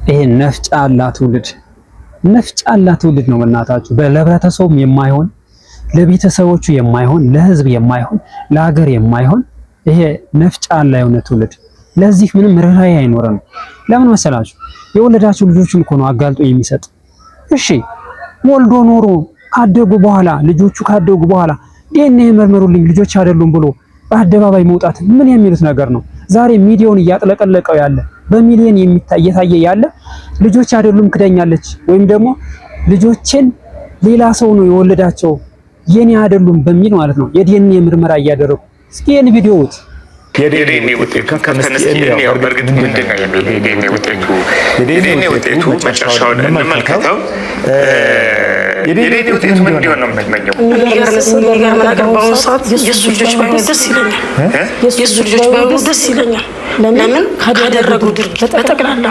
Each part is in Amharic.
ይሄ ነፍጫላ ትውልድ ነው በእናታችሁ። ለህብረተሰቡም የማይሆን ለቤተሰቦቹ የማይሆን ለህዝብ የማይሆን ለሀገር የማይሆን ይሄ ነፍጫላ የሆነ ትውልድ። ለዚህ ምንም ርህራሄ አይኖረንም። ለምን መሰላችሁ? የወለዳችሁ ልጆችን እኮ ነው አጋልጦ የሚሰጥ። እሺ ወልዶ ኖሮ ካደጉ በኋላ ልጆቹ ካደጉ በኋላ ዲኤንኤ መርምሩልኝ ልጆች አይደሉም ብሎ በአደባባይ መውጣት ምን የሚሉት ነገር ነው? ዛሬ ሚዲያውን እያጥለቀለቀው ያለ በሚሊዮን እየታየ ያለ ልጆች አይደሉም ክደኛለች ወይም ደግሞ ልጆችን ሌላ ሰው ነው የወለዳቸው የኔ አይደሉም በሚል ማለት ነው የዲኤንኤ ምርመራ እያደረጉ። እስኪ ይሄን ቪዲዮውት የዲኤንኤ ውጤቱ ከነስቲኤንኤው በእርግጥ ምንድን ነው የሚለው የዲኤንኤ ውጤቱ መጨረሻውን እንመልከተው። የዲኤንኤ ውጤቱ ምን እንዲሆን ነው የምትመኘው? የሚገርም ነገር በአሁኑ ሰዓት የእሱ ልጆች ባይሆኑ ደስ ይለኛል። የእሱ ልጆች ባይሆኑ ደስ ይለኛል። ለምን ካደረጉ ድርጊት በጠቅላላ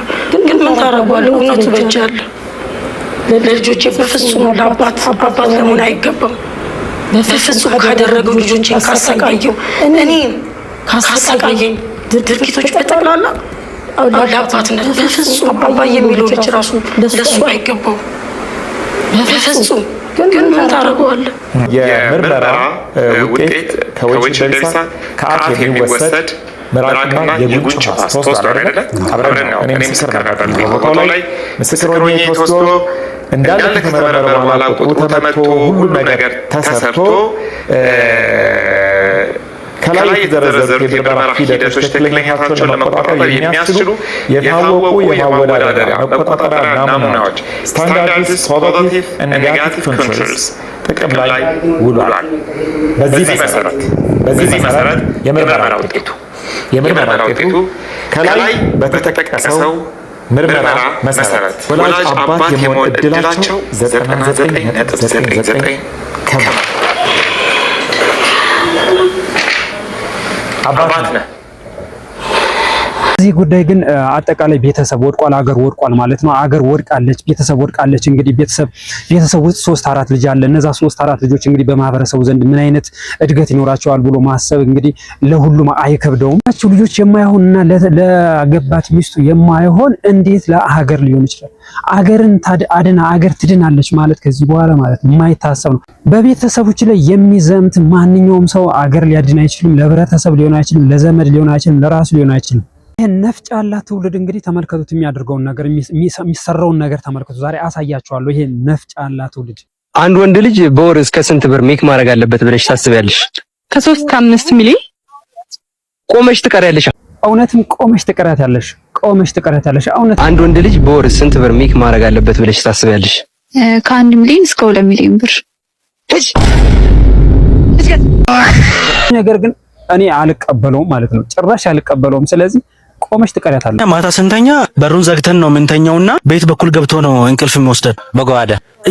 ግን ምን ታደርጓለህ? እውነቱ በእጅ አለ። ለልጆቼ በፍጹም ለአባት ለመሆን አይገባም። በፍጹም ካደረገው ልጆቼን ካሰቃየው እኔን ካሰቃየኝ ድርጊቶች በጠቅላላ ለአባትነት በፍጹም አባባ የሚለው ልጅ ራሱ ለሱ አይገባው። በፍጹም ግን ምን ታደርገዋለህ? የምርመራ ውጤት ከወጪ ደርሳ ከአፍ የሚወሰድ ምራቅና የጉንጭ ፓስ ተወስዷል አይደለ? አብረን ነው። እኔ ምስክር ነበር ቦታው ላይ ምስክር ሆኜ ተወስዶ እንዳለ ከተመረመረ በኋላ ቁጥሩ ተመቶ ሁሉም ነገር ተሰርቶ ከላይ የተዘረዘሩት የምርመራ ሂደቶች ትክክለኛነታቸውን ለመቆጣጠር የሚያስችሉ የታወቁ የማወዳደሪያ መቆጣጠሪያ ናሙናዎች ስታንዳርድስ ፖዚቲቭ እና ኔጋቲቭ ኮንትሮልስ ጥቅም ላይ ውሏል። በዚህ መሰረት የምርመራ ውጤቱ ከላይ በተጠቀሰው ምርመራ መሰረት ወላጅ አባት የመሆን እድላቸው 99.99 ከመቶ አባት ነህ። እዚህ ጉዳይ ግን አጠቃላይ ቤተሰብ ወድቋል፣ ሀገር ወድቋል ማለት ነው። ሀገር ወድቃለች፣ ቤተሰብ ወድቃለች። እንግዲህ ቤተሰብ ውስጥ 3-4 ልጅ አለ። እነዛ 3-4 ልጆች እንግዲህ በማህበረሰቡ ዘንድ ምን አይነት እድገት ይኖራቸዋል ብሎ ማሰብ እንግዲህ ለሁሉም አይከብደውም። ናቸው ልጆች የማይሆንና ለገባት ሚስቱ የማይሆን እንዴት ለሀገር ሊሆን ይችላል? አገርን አድና አገር ትድናለች ማለት ከዚህ በኋላ ማለት የማይታሰብ ነው። በቤተሰቦች ላይ የሚዘምት ማንኛውም ሰው አገር ሊያድን አይችልም። ለህብረተሰብ ሊሆን አይችልም፣ ለዘመድ ሊሆን አይችልም፣ ለራሱ ሊሆን አይችልም። ይሄን ነፍጫላ ትውልድ እንግዲህ ተመልከቱት፣ የሚያደርገውን ነገር የሚሰራውን ነገር ተመልከቱ። ዛሬ አሳያችኋለሁ። ይሄ ነፍጫላ ትውልድ። አንድ ወንድ ልጅ በወር እስከ ስንት ብር ሜክ ማድረግ አለበት ብለሽ ታስቢያለሽ? ከ3 እስከ 5 ሚሊዮን ቆመሽ ትቀሪያለሽ። እውነትም ቆመሽ ትቀሪያለሽ። እውነት አንድ ወንድ ልጅ በወር ስንት ብር ሜክ ማድረግ አለበት ብለሽ ታስቢያለሽ? ከ1 ሚሊዮን እስከ 2 ሚሊዮን ብር። ነገር ግን እኔ አልቀበለውም ማለት ነው። ጭራሽ አልቀበለውም። ስለዚህ ቆመሽ ትቀሪያታለሽ። ማታ ስንተኛ በሩን ዘግተን ነው የምንተኛውና ቤት በኩል ገብቶ ነው እንቅልፍ የሚወስደን።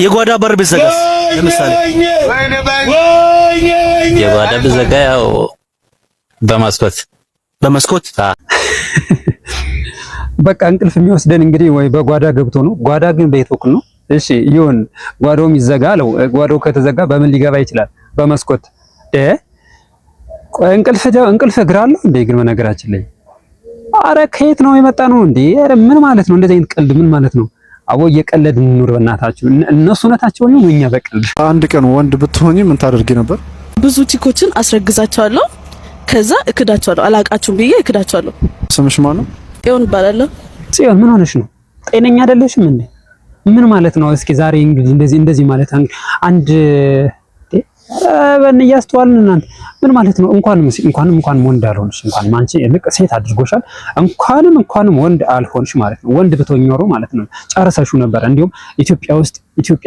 የጓዳ በር ቢዘጋ ለምሳሌ የጓዳ ቢዘጋ ያው በመስኮት በቃ እንቅልፍ የሚወስደን እንግዲህ ወይ በጓዳ ገብቶ ነው። ጓዳ ግን በየት በኩል ነው? እሺ ይሁን፣ ጓዳውም ይዘጋለው። ጓዳው ከተዘጋ በምን ሊገባ ይችላል? በመስኮት። እንቅልፍ እግር አለው እንዴ? ግን በነገራችን ላይ አረ ከየት ነው የመጣ ነው እንዴ? አረ ምን ማለት ነው እንደዚህ አይነት ቀልድ? ምን ማለት ነው? አቦ እየቀለድን እንኑር በእናታችሁ። እነሱ እውነታቸው ነው፣ እኛ በቀልድ። አንድ ቀን ወንድ ብትሆኚ ምን ታደርጊ ነበር? ብዙ ቺኮችን አስረግዛቸዋለሁ፣ ከዛ እክዳቸዋለሁ። አላቃችሁም ብዬ እክዳቸዋለሁ። ስምሽ ማን ነው? ጽዮን እባላለሁ። ጽዮን ምን ሆነሽ ነው? ጤነኛ አይደለሽም እንዴ? ምን ማለት ነው? እስኪ ዛሬ እንግዲህ እንደዚህ ማለት አንድ እያስተዋልን እናንተ ምን ማለት ነው? እንኳንም ወንድ አልሆንሽ፣ እንኳንም አንቺ ልቅ ሴት አድርጎሻል። እንኳንም ወንድ አልሆንሽ ማለት ነው። ወንድ ብትሆኚ ኖሮ ማለት ነው ጨርሰሽው ነበር። እንዲሁም ኢትዮጵያ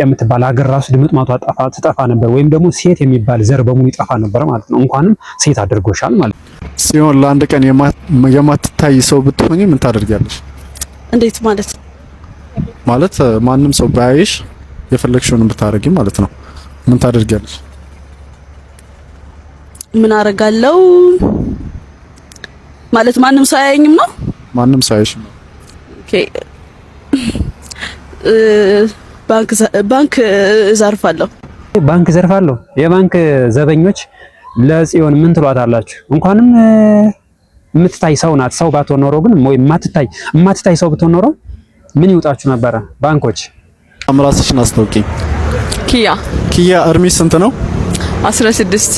የምትባል ሀገር ራሱ ድምጥማቷ ትጠፋ ነበር፣ ወይም ደግሞ ሴት የሚባል ዘር በሙሉ ይጠፋ ነበር ማለት ነው። እንኳንም ሴት አድርጎሻል ማለት ነው። ሲሆን ለአንድ ቀን የማትታይ ሰው ብትሆኚ ምን ታደርጊያለሽ? እንዴት ማለት? ማለት ማንም ሰው ባይሽ የፈለግሽውን ብታረጊ ማለት ነው። ምን ታደርጊያለሽ? ምን አደርጋለሁ ማለት? ማንም ሰው አያየኝም ነው? ማንም ሰው አያይሽም። ኦኬ። ባንክ ዘርፋለሁ። የባንክ ዘበኞች ለጽዮን ምን ትሏታላችሁ? እንኳንም የምትታይ ሰው ናት። ሰው ባትሆን ኖሮ ግን ወይ የማትታይ ሰው ብትሆን ኖሮ ምን ይውጣችሁ ነበረ? ባንኮች ራስሽን አስታውቂኝ። ኪያ እድሜሽ ስንት ነው? 16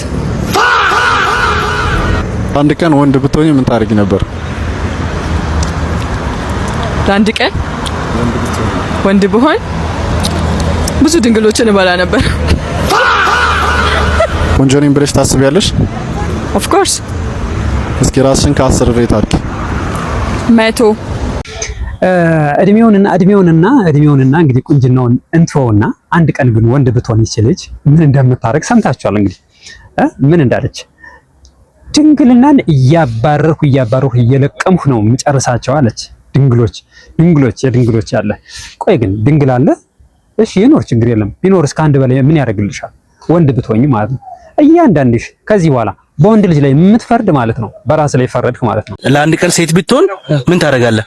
አንድ ቀን ወንድ ብትሆኚ ምን ታደርጊ ነበር? አንድ ቀን ወንድ ብሆን ብዙ ድንግሎችን እበላ ነበር። ቆንጆ ነኝ ብለሽ ታስቢያለሽ? ኦፍ ኮርስ። እስኪ ራስሽን ከ10 ሬት አድርጊ። 100 እድሜውንና እንግዲህ ቁንጅናውን እንትወውና አንድ ቀን ግን ወንድ ብትሆን ይችላል ምን እንደምታረግ ሰምታችኋል። እንግዲህ ምን እንዳለች ድንግልናን እያባረርኩ እየለቀምኩ ነው የምጨርሳቸው አለች። ድንግሎች ያለ ቆይ ግን ድንግል አለ እሺ ይኖር ችግር የለም ቢኖር እስከ አንድ በላይ ምን ያደርግልሻል? ወንድ ብትሆኝ ማለት ነው። እያንዳንድሽ ከዚህ በኋላ በወንድ ልጅ ላይ የምትፈርድ ማለት ነው በራስ ላይ ፈረድክ ማለት ነው። ለአንድ ቀን ሴት ብትሆን ምን ታደርጋለህ?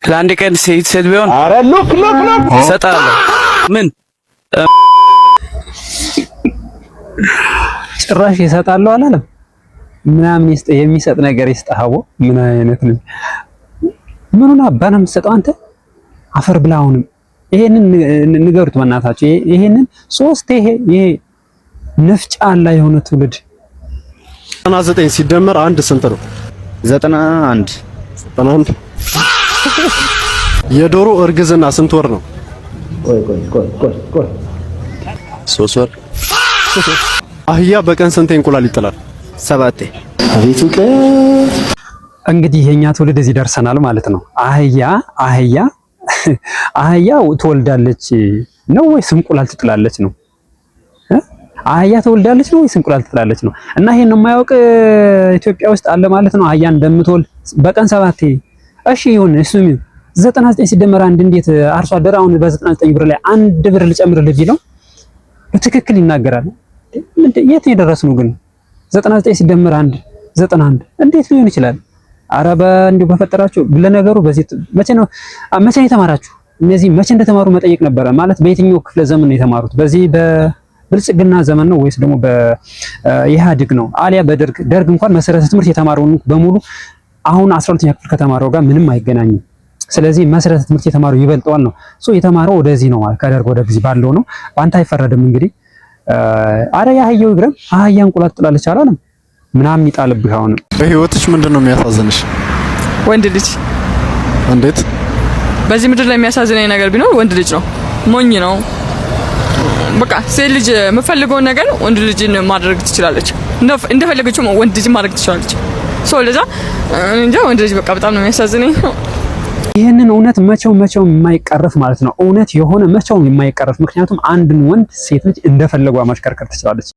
ለአንድ ቀን ሴት ቢሆን አረ ሉክ እሰጥሃለሁ። ምን ጭራሽ ይሰጣለሁ አላለም። ምናምን የሚሰጥ ነገር ይስጣው። ምን አይነት ነው? ምኑን አባና የምትሰጠው አንተ? አፈር ብላ። አሁንም ይሄንን ንገሩት በእናታችሁ። ይሄንን ሶስት ይሄ ነፍጫ አላ የሆነ ትውልድ 99 ሲደመር አንድ ስንት ነው? 91 የዶሮ እርግዝና ስንት ወር ነው? ቆይ 3 ወር። አህያ በቀን ስንት እንቁላል ይጥላል? 7። አቤቱ እንግዲህ የኛ ትውልድ እዚህ ደርሰናል ማለት ነው። አህያ ትወልዳለች ነው ወይስ እንቁላል ትጥላለች ነው? አህያ ትወልዳለች ነው ወይስ እንቁላል ትጥላለች ነው? እና ይሄን የማያውቅ ኢትዮጵያ ውስጥ አለ ማለት ነው። አህያ እንደምትወልድ በቀን 7። እሺ ይሁን እሱ 99 ሲደመር አንድ እንዴት አርሶ አደር አሁን በ99 ብር ላይ 1 ብር ልጨምርልህ ቢለው በትክክል ይናገራል። የት የደረስነው ግን? 99 ሲደመር 1 91 እንዴት ሊሆን ይችላል? አረበ እንዲሁ በፈጠራችሁ ለነገሩ በዚህ መቼ የተማራችሁ? እነዚህ መቼ እንደተማሩ መጠየቅ ነበረ ማለት በየትኛው ክፍለ ዘመን ነው የተማሩት? በዚህ በብልጽግና ዘመን ነው ወይስ ደግሞ በኢህአዴግ ነው? አሊያ በደርግ እንኳን መሰረተ ትምህርት የተማረውን በሙሉ አሁን 12ኛ ክፍል ከተማረው ጋር ምንም አይገናኝም። ስለዚህ መሰረተ ትምህርት የተማረው ይበልጠዋል ነው። የተማረው ወደዚህ ነው ማለት ከደርግ ወደዚህ ባለው ነው። በአንተ አይፈረድም እንግዲህ። አረ ያህየው ይግረም አህያ እንቁላል ትጥላለች አላለም ምናምን ይጣልብህ። አሁን በህይወትሽ ምንድነው የሚያሳዝንሽ? ወንድ ልጅ። እንዴት? በዚህ ምድር ላይ የሚያሳዝነኝ ነገር ቢኖር ወንድ ልጅ ነው። ሞኝ ነው በቃ። ሴት ልጅ የምፈልገውን ነገር ወንድ ልጅን ማድረግ ትችላለች፣ እንደፈለገችው ወንድ ልጅ ማድረግ ትችላለች። ለዛ እንጃ ወንድ ልጅ በቃ በጣም ነው የሚያሳዝነኝ። ይህንን እውነት መቼው የማይቀረፍ ማለት ነው። እውነት የሆነ መቼው የማይቀረፍ ምክንያቱም አንድን ወንድ ሴት ልጅ እንደፈለገው ማሽከርከር ትችላለች።